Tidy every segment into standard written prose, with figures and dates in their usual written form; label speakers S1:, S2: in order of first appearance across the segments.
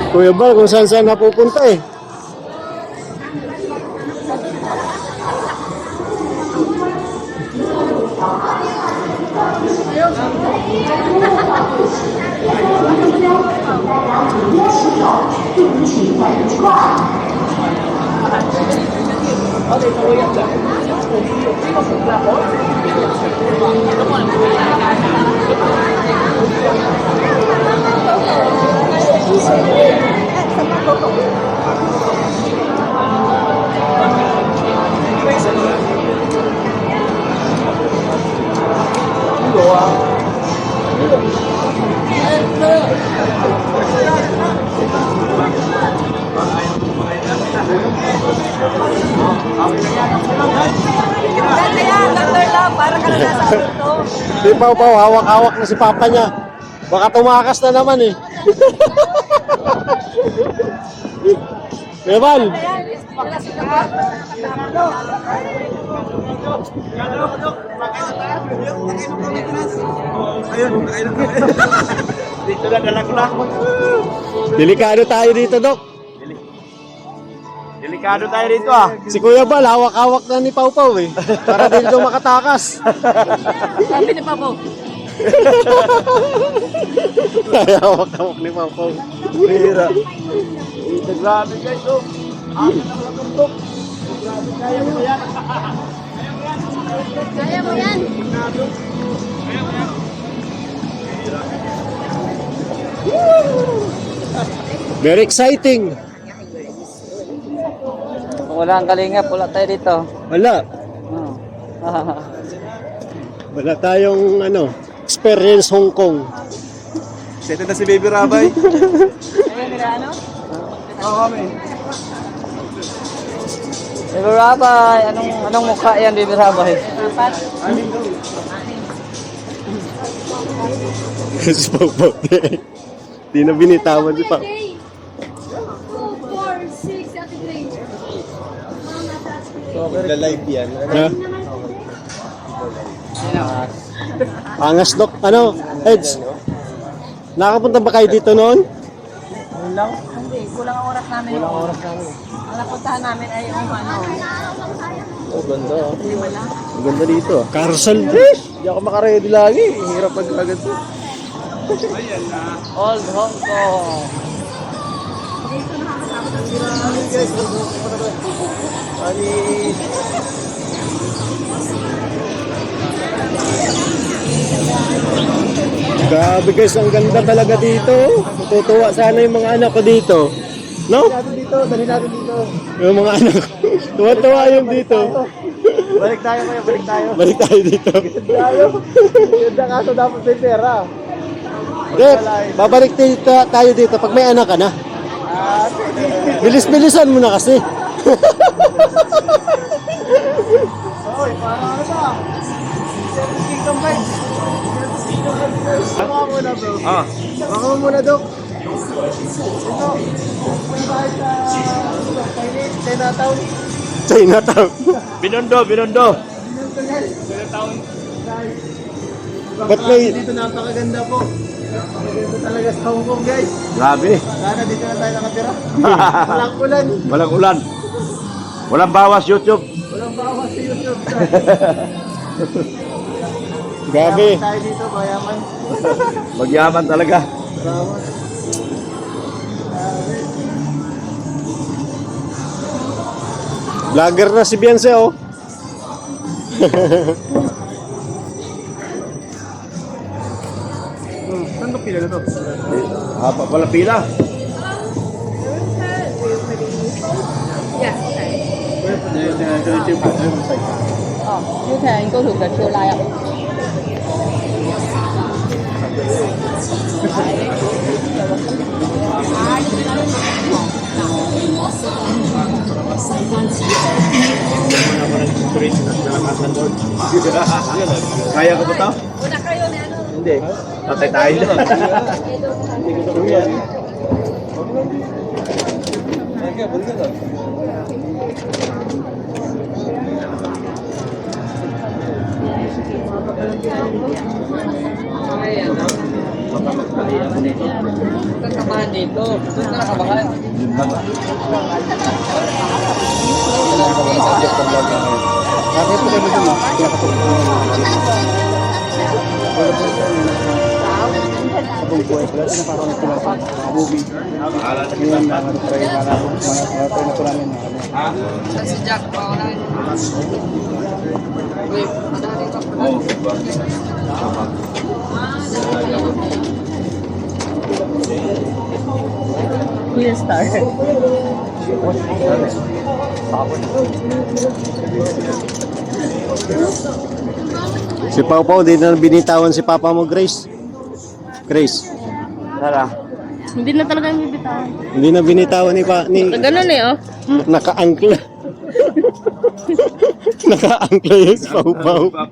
S1: Kuya Bal, kung saan saan napupunta eh. Di Pau Pau, hawak-hawak na si Papa niya. Baka tumakas na naman eh. Kuya Bal.
S2: Dito na dalag na.
S1: Delikado tayo dito, Dok.
S2: Delikado tayo dito ah.
S1: Si Kuya Bal, hawak-hawak na ni Pau Pau eh. Para dito makatakas.
S3: Sabi ni Papa.
S1: Hawak-hawak ni Pau Pau.
S2: Bira. Grabe guys oh. Akin na mga tumpok. Grabe, kaya mo yan.
S3: Kaya mo yan.
S1: Very exciting.
S4: Kung wala ang kalingap, wala tayo dito.
S1: Wala.
S4: Oh.
S1: Wala tayong experience Hong Kong.
S2: Set na si Baby Rabay.
S3: Ayun nila ano?
S2: Oo kami.
S4: Baby Rabay, anong mukha yan, Baby Rabay?
S3: Apat.
S1: Si Pau Pau. Di na binitawan si Pau.
S3: 2, 4, 6, Ate Grace.
S2: Live yan.
S1: Ha? Angas, Dok. Eds? Nakapunta ba kayo dito noon?
S3: Hindi, kulang ang oras namin. Kulang ang oras namin. Ang napuntahan namin ay yung
S2: Oh, ganda oh.
S3: lima lang.
S2: Ang ganda dito.
S1: Carousel.
S2: Hindi ako makaredy lagi. Hirap agad to.
S4: Old Hong Kong.
S1: Grabe guys, ang ganda talaga dito. Tutuwa sana yung mga anak ko dito. No?
S2: Dali natin dito.
S1: Yung mga anak ko. Tuwa-tuwa yung dito.
S2: Balik tayo kuya, balik tayo.
S1: Balik tayo dito.
S2: Tayo. Ganda kaso dapat may pera.
S1: Dep, babalik tayo dito pag may anak ka na. Bilis-bilisan mo na kasi.
S2: Oy, parang ano ba? Kingdom guys. Baka muna bro.
S1: Ah.
S2: Baka muna Dok. Ito. Punta sa Chinatown.
S1: Chinatown.
S2: Binondo.
S1: Ba't may...
S2: Dito napakaganda po. Napakaganda talaga sa Hong Kong guys.
S1: Grabe.
S2: Sana dito na tayo nakatira. Walang ulan.
S1: Walang ulan. Walang bawas YouTube.
S2: Walang bawas sa YouTube.
S1: Grabe.
S2: Mayaman tayo dito, mayaman.
S1: Magyaman talaga.
S2: Bawas.
S1: Vlogger na si Beyonce oh.
S2: Saan ka pila na to?
S1: Haba pala pila.
S3: Yeah, okay.
S2: YouTube.
S3: Oh, you can go to the queue line up.
S1: Kaya ko ba ito?
S3: Una kayo na ano?
S2: Hindi.
S1: Patay tayo na.
S2: baka magkali ako nito.
S4: Kakabahan dito. Doon ka nakabahan.
S2: Yun lang.
S1: Bakit po kayo dun? Sabong buhay pala. Ano parang nagpapag? Movie. Yun, try na po namin.
S4: Si Jack, paunahin. Wait, madali ka pa.
S2: Oo, diba?
S3: Kuya Star.
S1: Si Pau Pau, di na binitawan si Papa mo, Grace. Grace.
S2: Tara.
S3: Hindi na talaga yung bibitawan.
S1: Hindi na binitawan ni
S3: Ganun eh, oh.
S1: naka-angkla. Naka-angkla yung si Pau Pau.
S2: Wala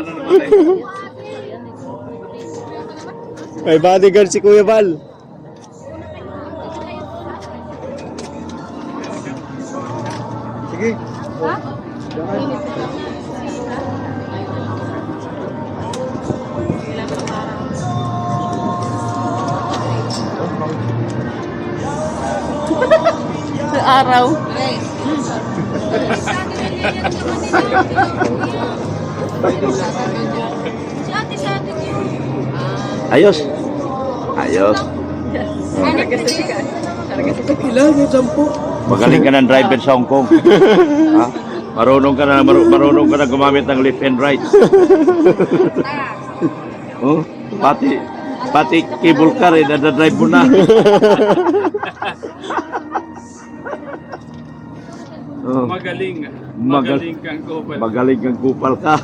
S2: na naman tayo.
S1: May bodyguard si Kuya Val. Sige.
S3: Sa araw.
S2: Ayos. Ayos. Magaling ka ng driver sa Hong Kong. Ha? Marunong ka na gumamit ng left and right. Oh, pati cable car na-drive mo na. Oh,
S5: Magaling kang couple.
S2: magaling kang kupal ka.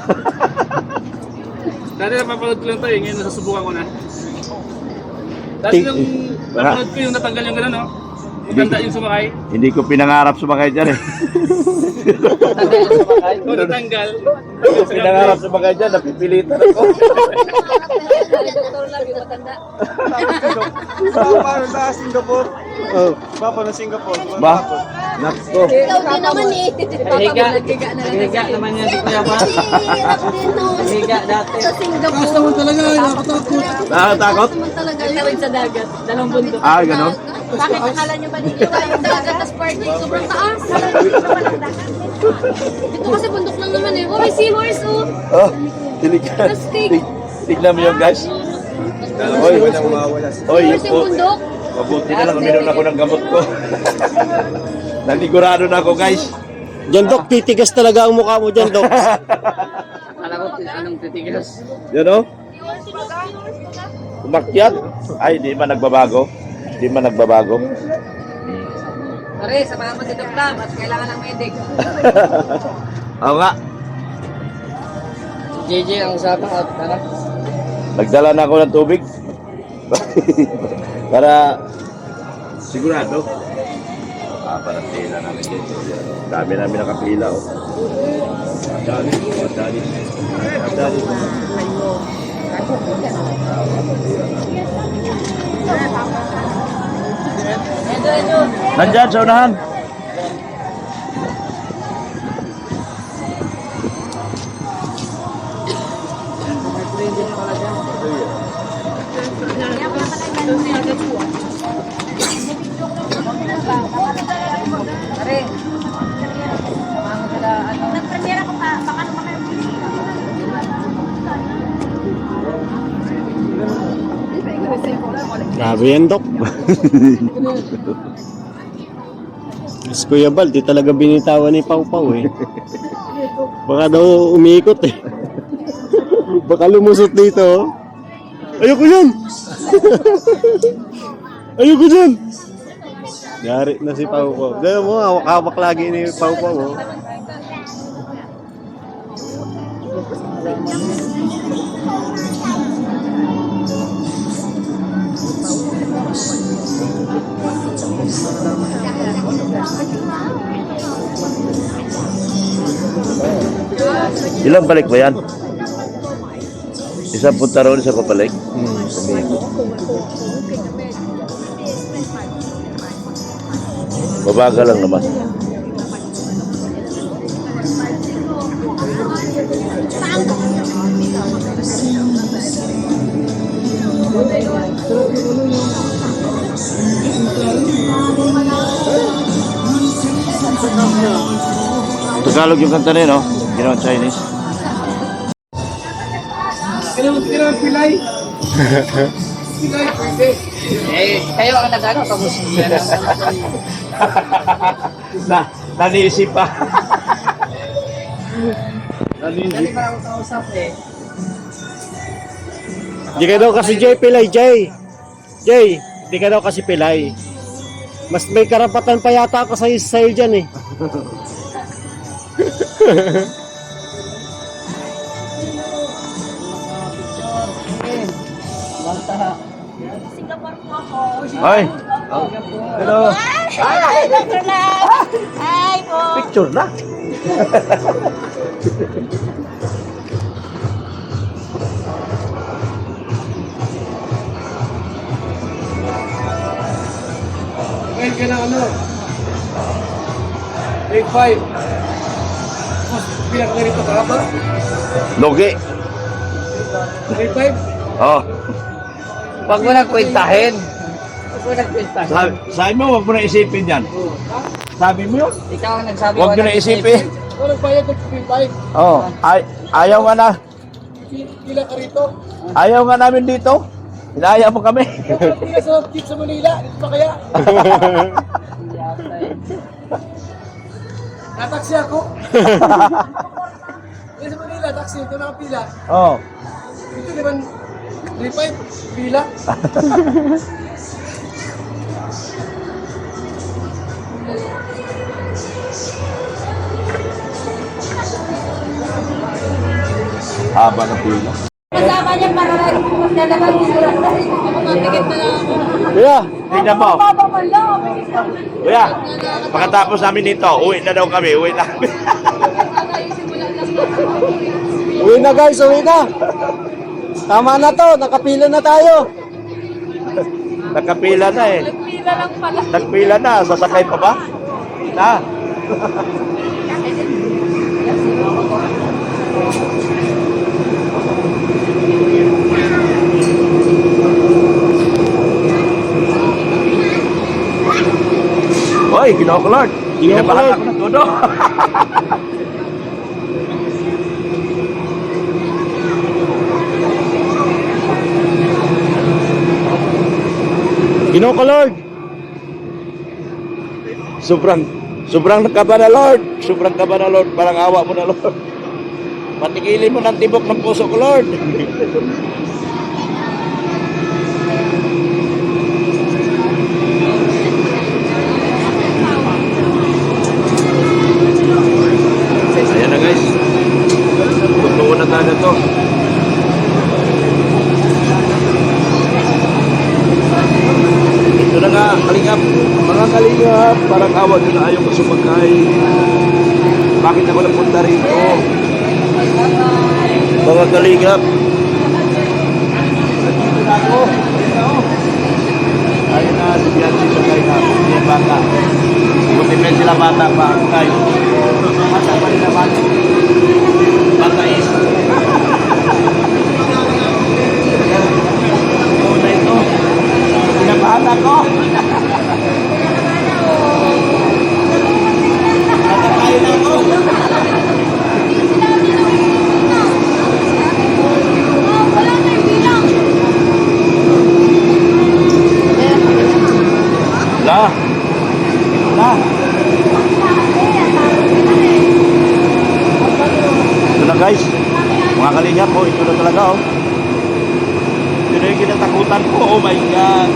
S5: Dati napapanood ko lang ito eh, ngayon nasusubukan ko na. Dati yung napanood ko yung natanggal yung gano'n, no? Maganda yung sumakay.
S2: Hindi ko pinangarap sumakay dyan eh.
S5: Kung natanggal.
S2: Pinangarap sumakay dyan, napipilitan ako.
S3: Doktor lang, yung matanda.
S1: Papa sa Singapore.
S2: Oh,
S1: Papa na Singapore.
S2: ba? Nakto.
S3: Ikaw din naman eh.
S4: Higa.
S3: Naghiga na lang.
S4: Higa naman yan si Kuya Val.
S3: Hirap din no.
S4: Higa dati.
S3: Sa Singapore. Gusto mo talaga, nakatakot.
S2: Nakakatakot?
S3: Gusto mo talaga. Tawid sa dagat. Dalawang bundok.
S2: Ah, ganon?
S3: Bakit akala nyo ba dito yung dagat tas parking sobrang taas? Dito naman ang dagat. Dito kasi bundok lang naman eh. Oh, may seahorse oh.
S2: Oh, tiligan. Tignan mo yun guys. Oy, oy,
S3: Seahorse yung bundok.
S2: mabuti na lang uminom ako ng gamot ko. Nanigurado na ako guys.
S1: Diyan, Dok, titigas talaga ang mukha mo dyan, Dok.
S4: Alam ko anong titigas.
S2: Yan o. Umakyat. Ay, di man nagbabago. Di man nagbabago.
S3: Pare, samahan mo si Doc Lam at kailangan ng medic.
S2: Oo nga.
S4: JJ ang usapang at tara.
S2: Nagdala na ako ng tubig. Para sigurado. Para pila namin dito. Dami namin nakapila. Oh. Dali. Nandyan sa unahan.
S3: Pare, nagpremyera ko pa, baka naman kayo.
S1: Grabe yan, Dok. Si Kuya Val, di talaga binitawan ni Pau Pau eh. Baka daw umiikot eh. Baka lumusot dito. Oh. Ayoko yan! Ayoko dyan! Yari na si Pau Pau. Dahil mo, hawak-hawak lagi ni Pau Pau. Oh.
S2: Ilang balik ba yan? Isang punta roon, isang kapalik? Babaga lang naman. Tagalog yung kanta na yun, no? Ginawa Chinese.
S5: Kailangan pilay. Pilay, pwede.
S4: Kayo ang nag-ano, tapos
S2: Naniisip pa.
S4: Dali pa ako kausap eh.
S1: Di ka daw kasi Jay pilay, Jay. Jay, di ka daw kasi pilay. Mas may karapatan pa yata ako sa'yo dyan eh.
S3: Singapore po ako.
S2: Hoy. Hello.
S3: Ay, picture na. Ay po.
S2: Picture na.
S5: Ngayon ka ng ano? Grade 5. Mas pinag-ganito ka ba?
S2: Logi.
S5: Grade 5?
S2: Oh.
S4: Huwag mo nang kwentahin. Huwag mo nang kwentahin.
S2: Sabi mo, huwag mo na isipin yan. Sabi mo yun?
S4: Ikaw ang nagsabi.
S2: Huwag nyo na isipin.
S5: Ikaw nagbayad ng grade 5.
S2: Oh. Ayaw nga na.
S5: Pila ka rito.
S2: Ayaw nga namin dito. Hinaya mo kami.
S5: Pila sa Manila. Dito pa kaya? Nataksi ako. Dito sa Manila, taxi. Ito nakapila.
S2: Oh.
S5: Ito naman, grade 5, pila.
S2: Haba ng pila.
S3: Kasama niya para magdalaman dito lang. Mabigat na lang ako.
S1: Kuya,
S2: Tingnan mo.
S3: Baba man lang. Mabigat na lang.
S2: Kuya, pagkatapos namin dito, uwi na daw kami. Uwi na kami.
S1: uwi na guys, uwi na. Tama na to, nakapila na tayo.
S2: Nakapila na eh.
S3: Nagpila lang pala.
S2: Nagpila na. Sasakay pa ba? Na. Hoy, Ginoo ko Lord. Kinabahan ako ng todo.
S1: Ginoo ko Lord.
S2: Sobrang kaba na Lord. Sobrang kaba na Lord. Parang awa mo na Lord. Patigilin mo ng tibok ng puso ko Lord. Ayan na guys. Totoo na talaga to. Ito na nga, kalingap. Mga kalingap, parang awa nyo na ayaw ko sumagkay. Bakit ako napunta rito? Mga kalingap. Nandito na ako. Ayun na, si Bianchi sumagkay na. Yan bata. Buti pa sila bata pa. Kayo. Bata pa rin na bata. Bata is. Oo na ito. Pinabahan ako. Nakakain ako.
S3: Wala na yung bilang.
S2: La. La. Ito na guys. Mga kalingap po. Ito na talaga oh. Ito na yung kinatakutan ko. Oh my God.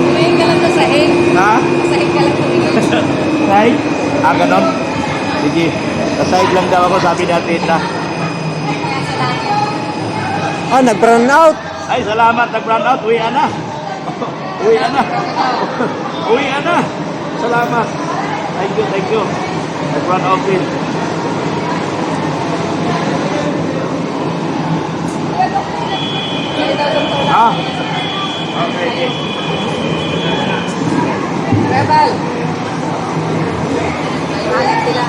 S3: Tumingin ka lang sa sahig.
S2: Ha?
S3: Sahig ka lang tumingin.
S2: Sahig? Ah, ganon? Sige. Kasahig lang daw ako, sabi natin na.
S1: Ah, nag-brown out.
S2: Ay, salamat. Nag-run out. Uwian na. Uwian na. Uwian na. Salamat. Thank you, thank you. Nag-run out din. Ah. Okay.
S4: Rebel! Alat sila.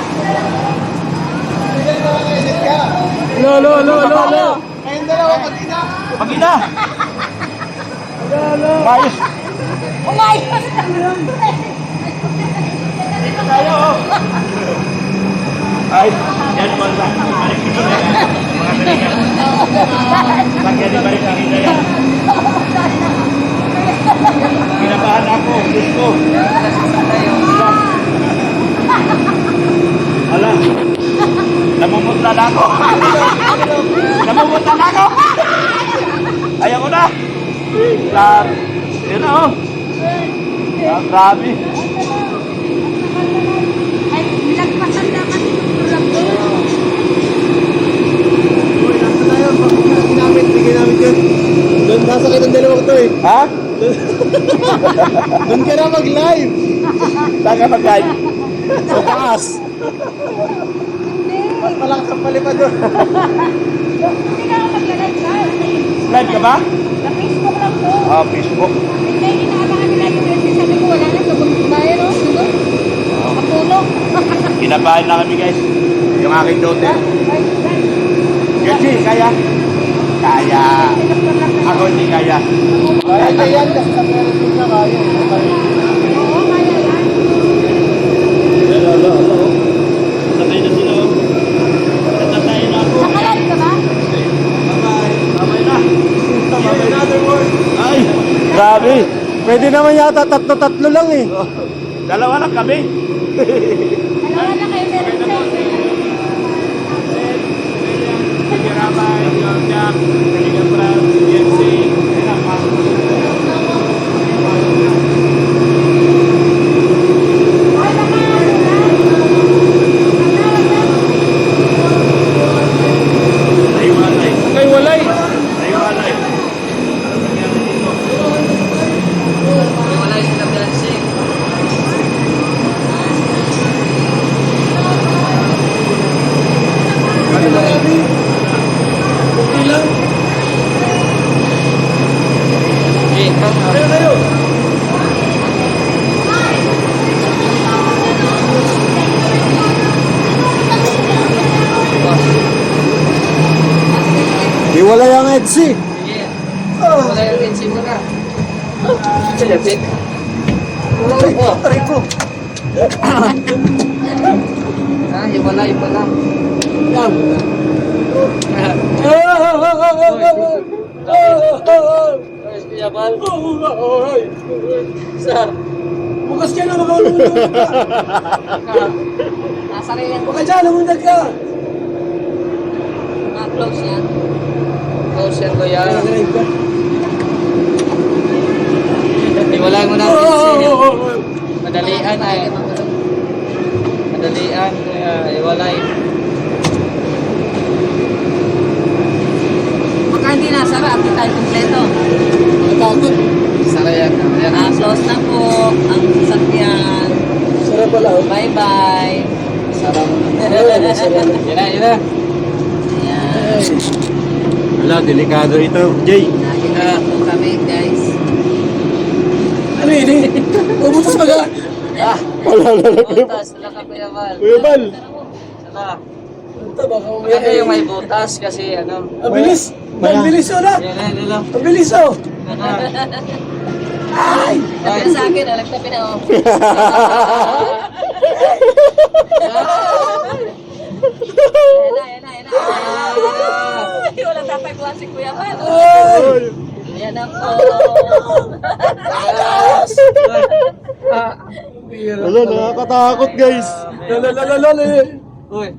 S1: Lo.
S2: Pag-ina. Ayos.
S3: Umayos!
S2: tayo. Oh. Ay, yan po sa balik ito na yan. Mga kaibigan. Lagyan ni balik ang ina yan. Kinabahan ako, Diyos ko. Ala, namumutla na ako. Namumutla na ako. Ayaw ko na. Grabe. Yan na, oh. Ah, grabe.
S3: Ay, nagpasan naman yung program doon.
S1: Uy, nasa tayo. Bigyan namin yun. Doon sasakay ng dalawang to eh.
S2: Ha?
S1: Doon ka na mag-live.
S2: Saan ka mag-live?
S1: Sa taas. Mas malakas ang palipad doon.
S3: Hindi ka mag-live ka.
S2: Live ka ba?
S3: Sa Facebook lang to.
S2: Ah, Facebook.
S3: Hindi, inaabangan nila yung message. Sabi ko, wala na. Sabog bayan, oh. Siguro. Kapulong.
S2: Kinabahan na kami, guys. Yung aking daughter. Kasi, kaya? Kaya. Ako hindi kaya.
S1: Kaya yan. Kasi sa meron din na kaya.
S3: Oo, kaya yan.
S2: Sakay na sila. Natatay na ako.
S3: Nakalive ka ba?
S2: Bye-bye. Bye-bye na. Bye-bye na. Ay, grabe.
S1: Pwede naman yata tatlo lang eh.
S2: Dalawa lang kami.
S3: Dalawa na kayo meron sa
S2: Rabay, John Jack, Kaliga Brad, GMC, ayun ang pasok na sila. Naiwalay.
S5: Naiwalay.
S2: Naiwalay. Ano nangyari dito?
S4: Wala sila dancing.
S2: Ano ba kami? Okay lang.
S4: Tayo, tayo.
S1: Iwalay ang EDSI.
S4: Sige. Wala yung dancing mo na. Silapit. Oh,
S1: Rico.
S4: ah, hiwalay pa lang.
S1: Yan.
S4: Kuya Bal. Sir.
S1: Bukas ka na makalunod ka.
S3: Nasa rin yan.
S1: Baka dyan, namundag ka.
S3: Mga close yan.
S4: Close yan, kuya. Hiwalay mo na ang dancing. Madalian ay. Madalian, kuya. Hiwalay.
S3: Baka hindi nasara at di tayo kompleto.
S1: Takot.
S4: Sara yan. Ayan.
S3: Close na po ang sasakyan.
S1: Sarap pala.
S3: Bye-bye.
S4: Sara mo na. Yan na, yan na.
S3: Ayan.
S1: Wala, delikado ito, Jay.
S3: Nakikita po kami, guys.
S1: Ano yun eh? Ubutos pa ka.
S4: Ah,
S1: Wala.
S4: butas. Wala ka, Kuya Bal.
S1: Kuya Bal.
S4: Sala.
S1: Baka
S4: Ano yung may butas kasi ano.
S1: Ang bilis. Ang bilis oh na.
S4: Yan na, yan na.
S1: Ang bilis oh.
S4: Ay!
S3: Sabi na sa akin, nagtabi na oh. Ayan na. Ay, walang tatagpuan si Kuya Bal. Ayan na po.
S1: Wala, nakakatakot guys. Lala.
S4: Uy,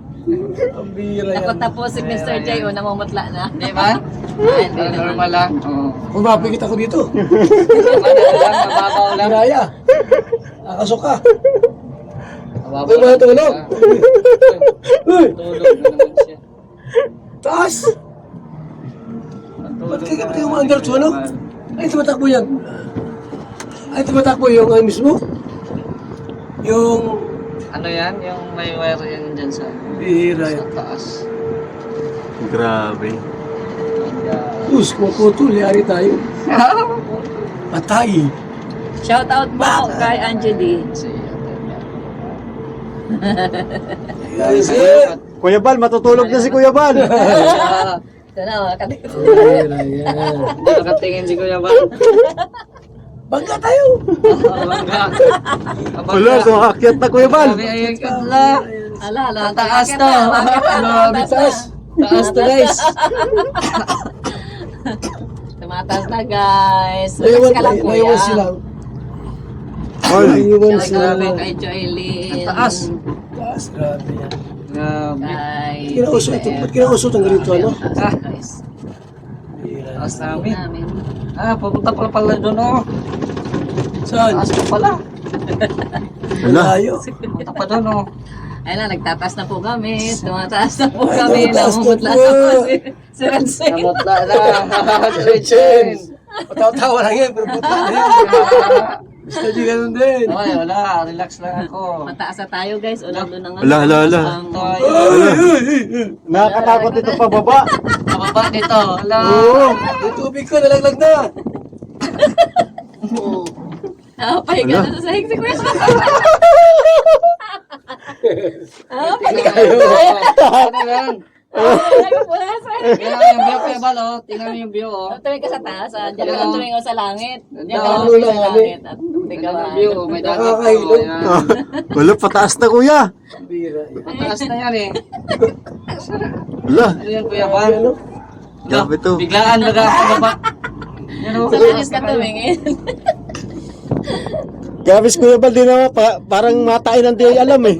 S1: Ang bira
S3: Takot na po si Mr. J, namumutla na.
S4: di ba?
S3: Ah, hindi naman.
S4: Normal lang. Oo.
S1: Umapikit ako dito.
S4: Normal lang, mababaw lang.
S1: Hiraya. Nakasok ka.
S4: Mababaw
S1: Uy, mga tulog.
S4: lang.
S1: Uy,
S4: Tulog na naman siya.
S1: taas. Ba't kaya pati yung under to, ano? Ay, tumatakbo yan. Ay, tumatakbo yung mismo. Yung
S4: Ano yan? Yung may wire yan dyan sa
S1: bira
S4: sa
S1: yan.
S4: taas.
S1: Grabe.
S4: Kaya...
S1: Kung putol, yari tayo. Patay.
S3: Shout out mo kay Angie D.
S1: Guys, Kuya Bal, matutulog na si Kuya Bal.
S3: Ito na,
S1: Bira yan.
S4: Hindi nakatingin si Kuya Bal. Bangga tayo! Bangga.
S1: Wala, sumakyat na Kuya Bal.
S4: Grabe, ayun ka lang.
S3: Ala,
S4: Ang taas to. Grabe, taas. Taas to, guys.
S3: Tumataas na guys. Relax ka lang kuya.
S1: Ay,
S4: Grabe.
S3: Kay Joylyn.
S4: Ang taas.
S6: Taas, grabe yan.
S4: Grabe.
S3: Kay
S6: Kinausot ito. Ba't kinausot ang ganito, ano?
S4: Ah,
S3: guys.
S4: taas namin.
S3: Namin.
S4: Pupunta pala doon, oh.
S6: Saan?
S4: Taas pa pala.
S1: wala.
S6: Layo.
S4: Pupunta pa doon, oh.
S3: Ayun na, nagtataas na po kami. Tumataas na po kami.
S6: Tumataas na
S3: Namumutla
S6: po.
S3: na po si Rensen.
S4: Namutla na. Diretsen.
S6: Patawa-tawa lang yan, pero puta na yan. Gusto niyo ganun din.
S4: Okay, wala. Relax lang ako.
S3: Mataas na tayo guys. O lalo na nga.
S1: Wala, wala, wala. Nakakatakot ito pababa.
S4: Pababa dito. Wala.
S6: Yung tubig ko, nalaglag na.
S3: Pahiga na sa sahig si Kuya. Pahiga na sa sahig.
S4: Ano yan?
S3: Pahiga po na sa sahig.
S4: Tingnan mo yung view, Kuya Bal, oh. Tingnan mo yung view, oh.
S3: Tumingin ka sa taas. Diyan ka lang tumingin sa langit. Diyan ka lang
S6: Ano
S3: tumingin
S6: lang
S3: sa
S6: kami?
S3: langit. At
S4: Tingnan
S3: tingnan
S4: mo yung view, oh. May dagat po.
S6: Nakakahilo.
S4: Ayan.
S1: Ah, wala, pataas na Kuya.
S6: Bira.
S4: Mataas na yan, eh.
S1: Wala,
S4: Ano yan, Kuya Bal?
S1: grabe to.
S4: Biglaan na baba. Yan, oh.
S3: Sa langit ka tumingin.
S1: Grabe si Kuya Bal, di na parang matain ang di alam eh.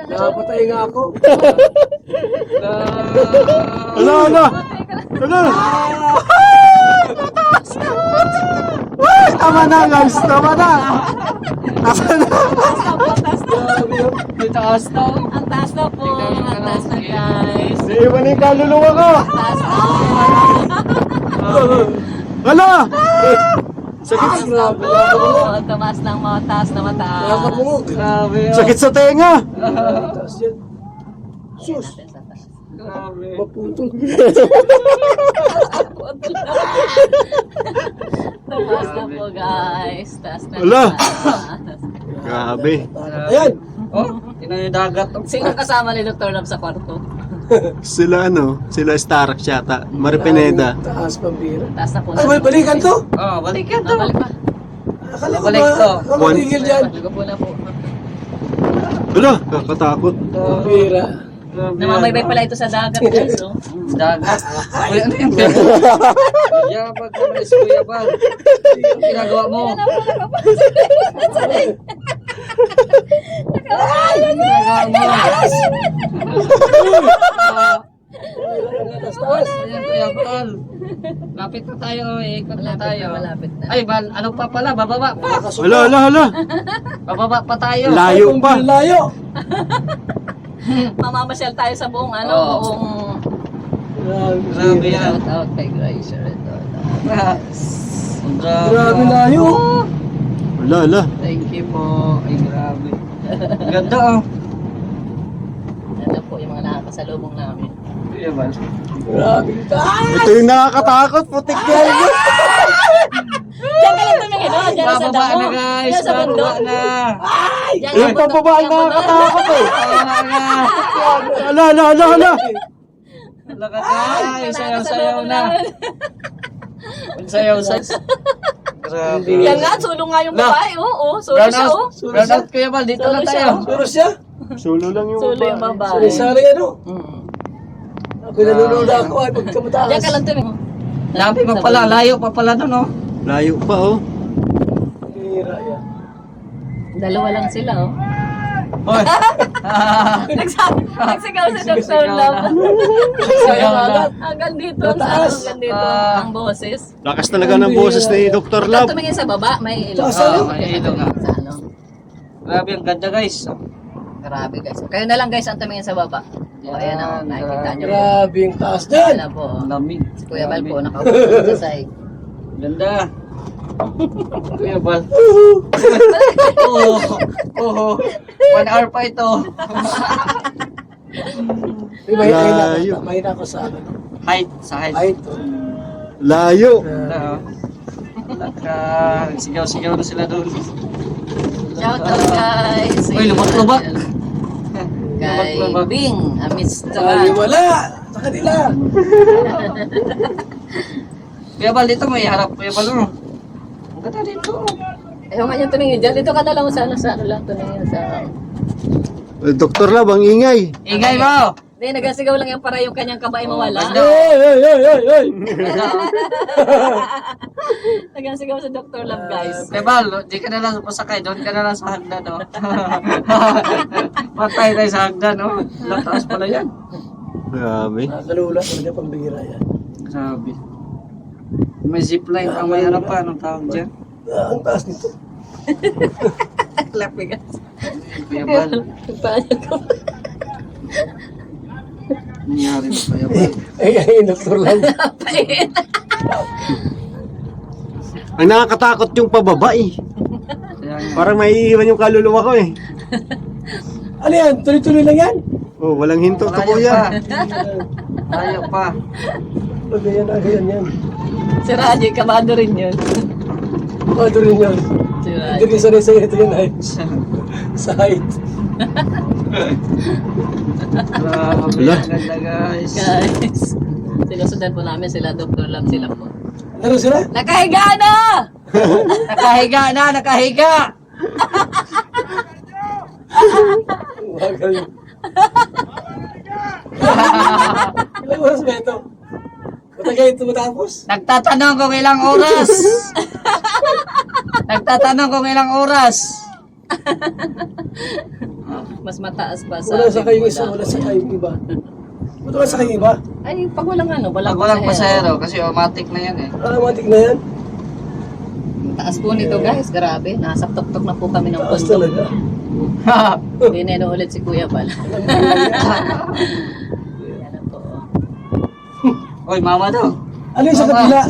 S6: Nakapatay nga ako.
S1: Wala, wala. Wala. Uy, tama na guys, tama na. Tama na.
S4: May taas na, oh.
S3: Ang taas na po. Ang taas na guys.
S1: Naiwan yung kaluluwa ko.
S3: Taas na.
S1: Wala. Sakit,
S3: Tumaas ng mataas na mataas.
S6: Nakakapungog.
S4: Grabe, oh.
S1: sakit sa tenga.
S6: Taas yan. Sus,
S4: Grabe.
S6: maputol.
S3: Tumaas na po guys. Taas na.
S1: Wala.
S3: taas.
S1: Grabe.
S6: Ayan.
S4: Oh, tingnan yung dagat, oh.
S3: Sino kasama ni Dr. Love sa kwarto?
S1: Sila sila Starks yata. Maripineda.
S6: Taas pambira.
S3: Taas na po.
S6: Ay, balikan to.
S4: Oh, balikan to.
S3: Balik pa.
S6: Akala ko
S4: Balik
S6: ba?
S4: to.
S6: Matigil yan.
S3: Balik po na po.
S1: Wala, kakatakot.
S6: Pambira.
S3: Namamaybay pala ito sa dagat guys. Oh.
S4: Dagat. Uy, ano yung yabag ka na, Kuya Bal. Ang ginagawa mo. Ang ginagawa mo. Ayan, Kuya Bal. Lapit na tayo, ikot na tayo.
S3: Malapit na.
S4: Ay, Bal, ano pa pala? Bababa pa.
S1: Wala, wala, wala.
S4: Bababa pa tayo.
S1: Layo pa.
S6: Layo.
S3: Mamamasyal tayo sa buong ano,
S4: Oo.
S3: buong
S4: Grabe yan.
S3: shout out kay Gracia.
S6: Grabe layo.
S1: Wala, wala.
S4: Thank you po. Ay, grabe. Ganda, oh.
S3: Ano po yung mga nakakasalubong namin.
S4: Kuya Bal.
S6: Grabe.
S1: Ito yung nakakatakot. Putik yan.
S3: Diyan ka lang tumingin, no? Diyan sa
S4: Bababa
S3: damo.
S4: na, guys.
S3: Diyan sa
S4: Bababa
S3: bundok.
S4: na.
S3: Diyan
S1: Yung pababa ang nakakatakot eh.
S4: Bababa na.
S1: Wala, wala, wala, wala.
S4: Lakat na. Sayaw-sayaw na. Sayaw-sayaw. Grabe.
S3: Yan nga, sulong nga yung babae, oh. Sulo
S4: Brown
S3: siya, oh.
S4: out. Brown out, Kuya Bal. Dito na
S3: Sulo
S4: tayo.
S3: siya.
S6: Pero siya,
S1: Sulo lang yung
S3: Sulo yung babae.
S6: sari-sari ano.
S3: Mm.
S6: Ako nanonood ako ay pagkamataas.
S3: Diyan ka lang tumingin.
S4: Labi pa pala. Layo pa pala nun, oh.
S1: Layo pa oh.
S6: Hira yan.
S3: Dalawa lang sila, oh.
S4: Hoy.
S3: Nagsigaw si Dr.
S4: Sigaw na.
S3: Love.
S4: Sigaw na.
S3: Hanggang dito,
S6: Mataas.
S3: hanggang dito,
S4: Ah.
S3: ang boses.
S1: Lakas talaga ng boses ni Dr.
S3: Huwag
S1: Love.
S3: tumingin sa baba, may ilong.
S6: Taas, ano?
S4: May ilong, ah.
S3: Sa ano.
S4: Grabe, ang ganda, guys.
S3: Grabe guys. Kayo na lang guys ang tumingin sa baba. O ayan o, nakikita nyo po.
S6: Grabe yung taas
S3: Ayan
S6: dyan.
S3: na po.
S4: Ang lamig.
S3: Si Kuya Bal po, nakaupo sa side.
S4: Ganda. Kuya Bal. Oo. Oo. 1 hour pa ito.
S1: Layo.
S6: Mahina ako sa ano.
S4: Height. Sa height.
S6: Height.
S1: Layo.
S4: Ganda, oh. Sigaw-sigaw na sila doon.
S3: Shout out guys.
S4: Uy, lubak-lubak.
S3: Kay
S4: Lubak-lubak.
S3: Bing, amidst
S6: Ay, wala. Sa kanila.
S4: Kuya Bal, dito may harap. Kuya Bal, oh. Ang ganda dito.
S3: Ayaw nga niya tumingin dyan. Dito ka na lang sa ano lang tumingin sa...
S1: Doktor Lab, ang ingay.
S4: Ingay mo!
S3: Hindi, nagasigaw lang yan para yung kanyang kamay mawala. Nagasigaw sa Dr. Love, guys.
S4: Kaya Bal, di ka na lang pasakay. Doon ka na lang sa hagdan, no? Patay tayo sa hagdan, no? Lataas pala yan.
S1: Grabe.
S6: Nakalula talaga pambihira yan.
S4: Grabe. May zipline pa, may ano pa, anong tawag dyan?
S6: Ang taas nito.
S3: Lapi, guys.
S4: Kuya Bal,
S3: Paano ko?
S4: nangyari mo Kuya Bal.
S6: Ay, doktor lang.
S3: Pait.
S1: Ang nakakatakot yung pababa eh.
S4: Kaya nga.
S1: Parang maiiwan yung kaluluwa ko eh.
S6: Ano yan? Tuloy-tuloy lang yan?
S1: Oh, walang hinto to
S4: Ayaw pa.
S1: kuya.
S4: Ayaw pa.
S6: Ganyan yan.
S3: Si Raji, kabado rin yun.
S6: Ano rin yan?
S3: Si
S6: Hindi
S3: Raji.
S6: rin sanay sa'yo ito yan ay. Sa height.
S4: Grabe,
S1: Wala.
S4: ang ganda guys.
S3: Guys. Sinusundan po namin sila, Dr. Love, sila po.
S6: Ano sila?
S3: Nakahiga na!
S4: Nakahiga na, nakahiga!
S6: Bagal. Ilang oras ba ito? Matagal ito matapos?
S4: Nagtatanong kung ilang oras. Nagtatanong kung ilang oras.
S3: Mas mataas pa sa...
S6: Wala sa kayo isa, wala sa kayo iba. Wala sa kayo iba.
S3: Ay, pag walang ano,
S4: Pag walang pasahero, kasi automatic na yan eh.
S6: Automatic na yan.
S3: Ang taas po nito, guys. Grabe. Nasa tok-tok na po kami ng
S6: Taas
S3: bundok.
S6: talaga.
S3: Dineno ulit si Kuya Bal. Yan na po.
S4: Oy, mama daw.
S6: Ano yung sa kabila?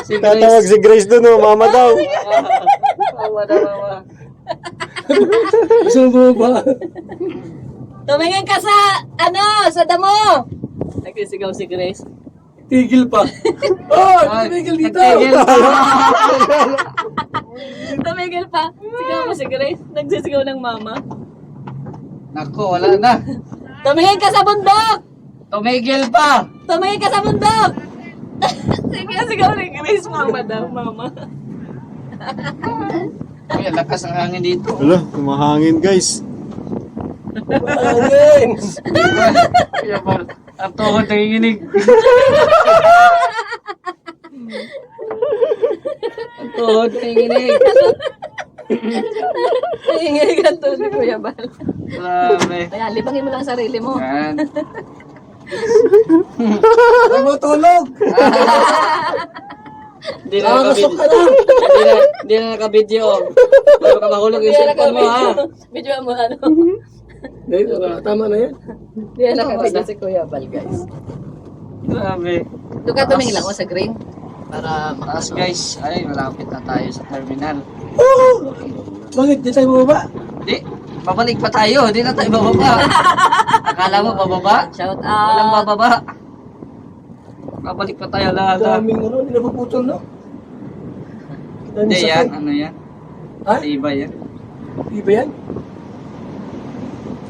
S4: Si
S1: Tatawag
S4: Grace.
S1: si Grace doon oh, mama daw.
S4: Mama daw, mama.
S6: Gusto mo ba?
S3: Tumingin ka sa, sa damo! Nagsisigaw si Grace.
S6: Tigil pa. Oh, tigil dito.
S4: Tigil pa.
S3: Tumigil pa. Sigaw mo si Grace. Nagsisigaw ng mama.
S4: Naku, wala na.
S3: Tumingin ka sa bundok!
S4: Tumigil pa.
S3: Tumingin ka sa bundok! Sige, sigaw ni Grace, mama daw, mama.
S4: Uy, ang lakas ng hangin dito.
S1: Wala, kumahangin guys.
S6: Hangin.
S4: Kuya Bal, ang tuhod nanginginig. Ang tuhod nanginginig.
S3: Nanginginig ka to si Kuya Bal.
S4: Grabe.
S3: Kaya, libangin mo lang ang sarili mo.
S4: Yan.
S6: Ay mo tulog.
S4: Hindi na
S6: Nakakasok ka
S4: nakabidyo.
S6: na.
S4: Hindi na nakabidyo. Pero ka mahulog yung
S3: Hindi na
S4: cellphone mo ha.
S3: Video mo ano.
S6: Dahil, tama na yan.
S3: Hindi na nakabidyo si Kuya Bal, guys.
S4: Grabe.
S3: Doon ka tumingin lang ako sa green. Para
S4: Taas guys. Ay, malapit na tayo sa terminal.
S6: Oh! Bakit? Di tayo bumaba?
S4: Di, babalik pa tayo. Di na tayo bababa. Akala mo bababa?
S3: shout
S4: Walang
S3: out.
S4: bababa. Babalik pa tayo lahat.
S6: Daming ano, hindi napuputol no? Daming
S4: Hindi yan.
S6: sakit.
S4: Ano yan?
S6: Ha?
S4: Iba yan.
S6: Iba yan?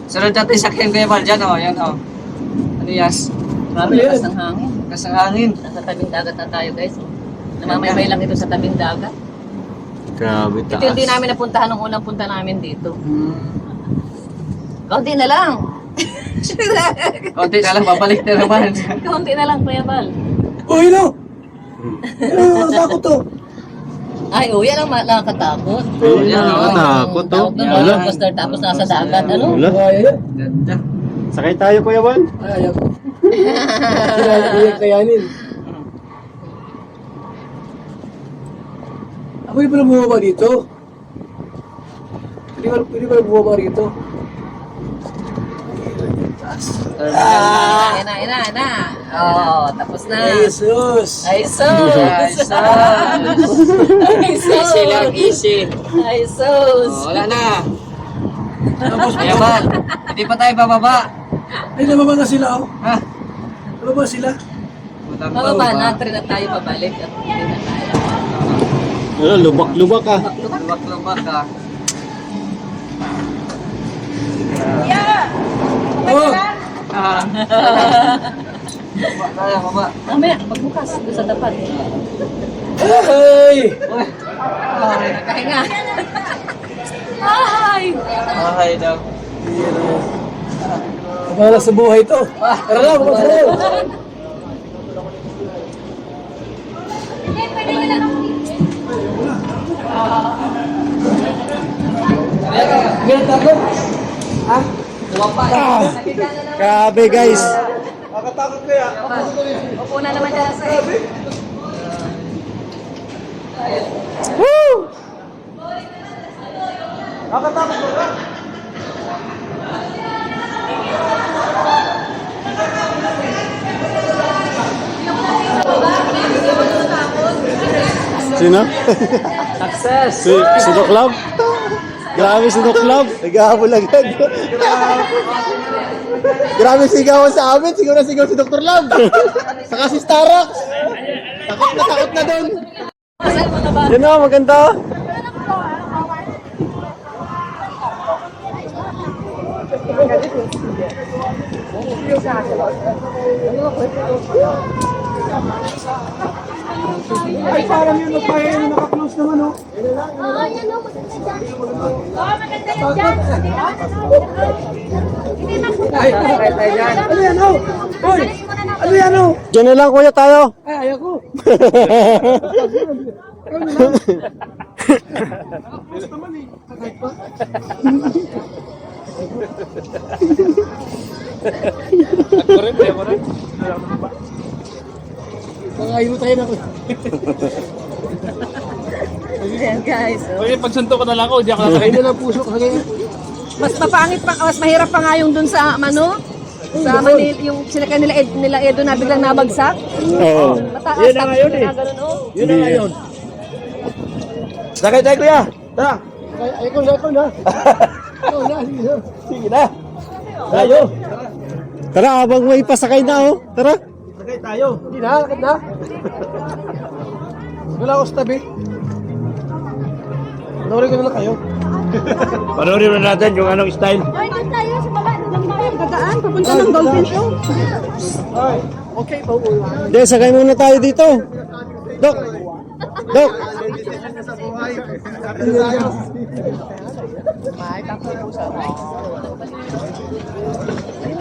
S4: Sunod natin sa Ken Kuya Bal dyan o. Yan o. Ano yas?
S3: Marami
S6: Ano yan?
S3: lakas ng hangin.
S4: Lakas ng hangin.
S3: Nasa tabing dagat na tayo, guys. Namamaybay lang ito sa tabing dagat.
S1: Grabe
S3: Ito
S1: taas.
S3: hindi namin napuntahan nung unang punta namin dito.
S4: Hmm.
S3: Kaunti na lang.
S4: Konti na lang, babalik na naman.
S3: Kaunti na lang, Kuya Bal.
S6: Uy, no! Ano, takot to.
S3: Ay, yan ang nakakatakot.
S1: Ayun,
S4: Yan,
S1: nakakatakot to.
S3: Tawag doon,
S1: Wala.
S3: roller coaster, tapos nasa dagat. Ano?
S1: Wala.
S6: Kaya yan.
S4: Ganda.
S1: Sakay tayo Kuya Bal.
S6: Ay, ayaw. Hindi yan kayanin. Ako yung pala bumaba dito. Pwede pala bumaba rito.
S3: Ayan na. Oh, tapos na.
S6: Ay, Jesus!
S3: Ay, sus!
S4: Ay, sus!
S3: Ay, sus!
S4: Easy lang, easy.
S3: Ay, sus!
S4: Oh, wala na. Kuya Bal, hindi pa tayo bababa.
S6: Ay, nababa na sila, oh.
S4: Ha?
S6: Nababa sila.
S4: Walang
S3: Bababa na, try na tayo pabalik. At hindi na tayo.
S1: Wala, lubak-lubak ah.
S4: Lubak-lubak ka.
S6: Oh!
S4: Ah, Kaya ka ba?
S3: Mamaya, pagbukas, doon sa dapat.
S6: Ay!
S3: Nakahinga. Ay!
S4: Ay, daw.
S6: Wala sa buhay to. Tara na, bukas na yun.
S3: Hindi, pwede ka lang ako dito.
S6: Ganyan takot. Ha?
S1: Grabe guys.
S6: Nakatakot kaya.
S3: Upo na naman dyan sa iyo.
S1: Woo!
S6: Nakatakot ka.
S1: Sino?
S4: Success!
S1: Si Doc Love? Grabe si Doc Love. Nag-ahabol agad. Grabe sigawan sa amin. Sigaw na sigaw si Dr. Love. Saka si Starox. Takot na doon. Yan o, maganda.
S6: Ay, parang yun. Parang yun. Naka-close naman, oh.
S3: Oo, yan o, maganda dyan. Oo, maganda yan dyan. Hindi na po.
S6: Ay, ano yan, oh? Hoy! Ano yan, oh?
S1: Diyan na lang kuya tayo.
S6: Ay, ayaw ko. Pangayo tayo na ko.
S3: Ayan guys.
S5: Pwede pagsunto ko na lang ako, di ako
S6: Ay
S5: nakakain.
S6: na lang puso kasi.
S7: Mas mapangit pa, mas mahirap pa nga yung dun sa ano, sa Manila, yung sinakay nila Edo na biglang nabagsak.
S1: Oo.
S7: Mataas
S6: Yun na ngayon eh.
S7: ganun, oh.
S6: Yun na ngayon. Sakay tayo kuya. Tara. Ay ko na. Sige na. Tayo.
S1: Tara, abang may pasakay na oh. Tara.
S6: Sakay tayo. Hindi na, lakad na. Wala ako sa tabi. Panoorin ko na lang kayo.
S2: Panoorin na natin yung anong style.
S3: Ay, doon tayo sa baba. Doon tayo.
S7: Dadaan, papunta ng Dolphin Show.
S6: Ay, okay pa uwi.
S1: Hindi, sakay muna tayo dito. Dok. Dok.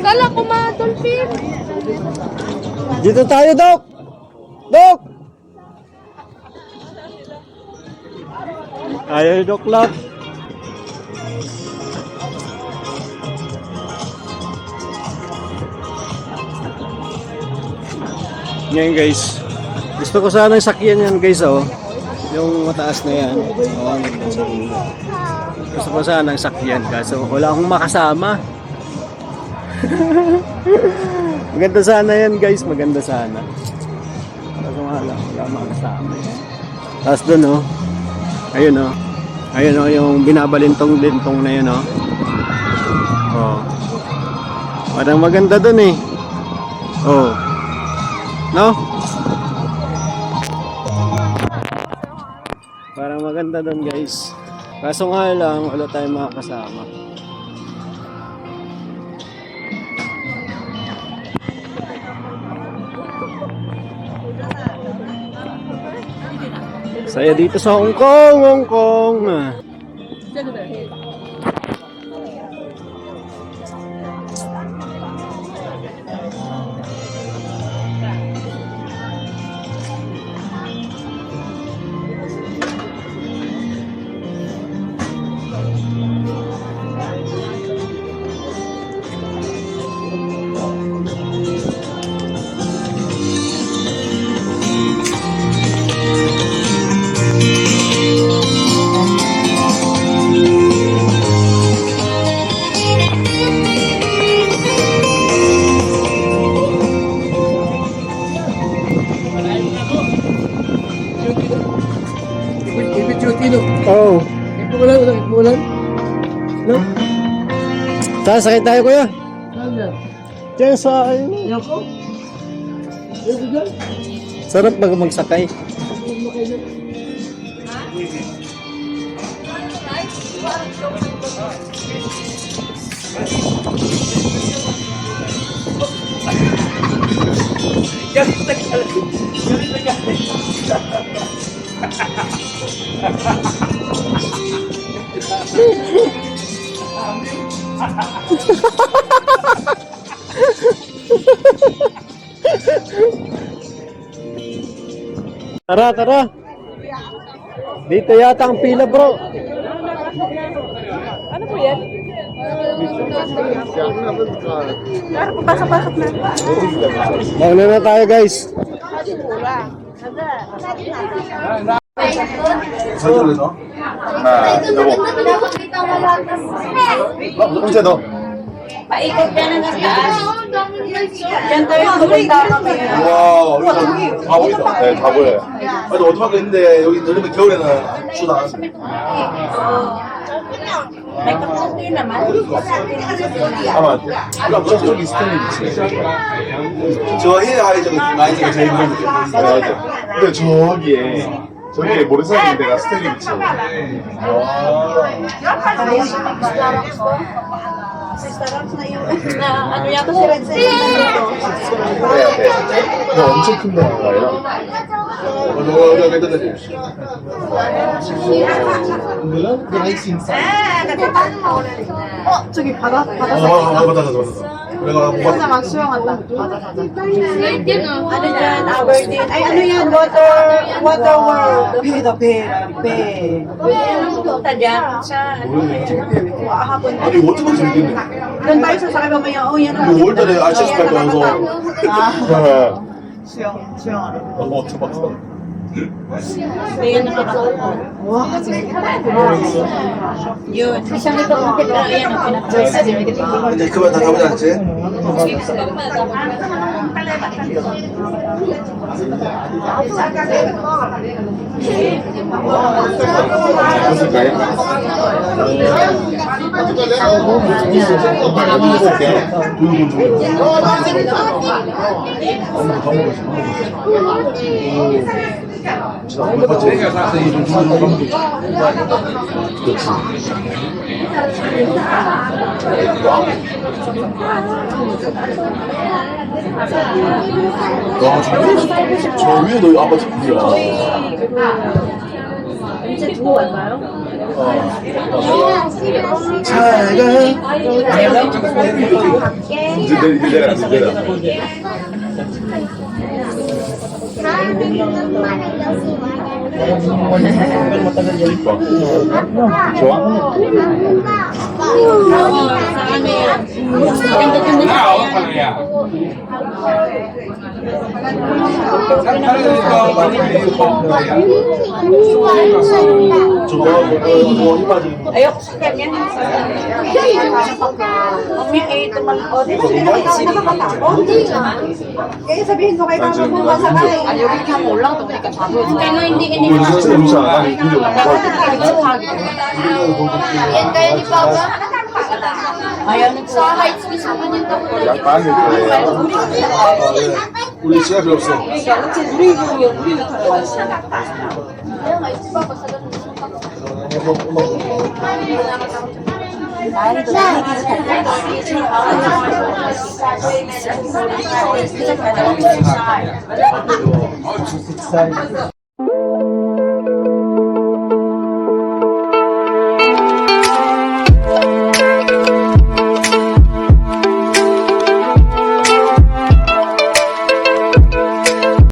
S3: Kala ko ma-dolphin.
S1: Dito tayo, Dok. Dok. Ayaw ni Doc Love. Ngayon guys, gusto ko sana yung sakyan yan guys oh. Yung mataas na yan. Oo, gusto ko sana yung sakyan kaso wala akong makasama. Maganda sana yan guys, maganda sana. Kaso wala akong makasama. Tapos dun oh. Ayun oh. Ayun oh, yung binabalintong-lintong na yun oh. Oh. Parang maganda dun eh. Oh. No? Parang maganda dun guys. Kaso nga lang, wala tayong makakasama. Saya dito sa Hong Kong, Hong Kong.
S6: Ibig Tino.
S1: Oh.
S6: Ipulan. No?
S1: Sasakay tayo kuya.
S6: Saan yan?
S1: Diyan sa ayun.
S6: Ayaw ko. Ayaw ko dyan.
S1: Sarap pag magsakay.
S2: Galit na galit.
S1: Tara, tara. Dito yata ang pila, bro.
S7: Ano po yan? Pasok-pasok na.
S1: Mauna na tayo, guys.
S8: 설정을 해서 하나 여보 홍세 너
S3: Paikot ka na ng taas.
S7: Yan tayo, pupunta kami.
S8: 우와 여기 다 보인다 네다 보여요 근데 어떡하게 했는데 여기 여름에 겨울에는 추다 아마 그럼 저쪽이 스탠리 위치 저 해하이 저기 라인이 제일 무서운 게 맞아 근데 저기에 모래사장 데가 스탠리 위치예요
S7: Ano yata si Red Cell?
S8: 네, 엄청 큰 데가 아니라 여기가 매달려
S7: 저기 바다
S8: 맞아 내가 못 봤어
S7: 막 수영한다.
S3: Slide yun, oh.
S7: Ano yan? Aberdeen. Ay, ano yan? Water world. Be. Punta dyan sa hapon.
S8: 아니 어떻게 재밌겠네
S7: Doon tayo sasakay mamaya. Oh, yan.
S8: 우리 5월달에 RCS 갈 거면서
S7: 수영.
S8: 대박
S7: Ayan na ka. Wow, yun. Isang ito kung kita. Ayan ang pinaka-choice.
S8: 이제 그만 다 가보자 이제 와, 저 위에 너 아빠 집이야.
S7: 이제 두고 갈까요?
S8: 잘 가. 이제 내려. 좋아?
S7: Ayoko sa kanya. Kaya sabihin ko kay mama mo masakay. Ayoko ka mo lang ito.
S3: Kaya nga hindi ka
S8: 우리 진짜 음식 안 하니 근데
S3: Yan kaya ni Papa. Sa heights mismo yun daw.
S8: 양반 우리 지갑이 없어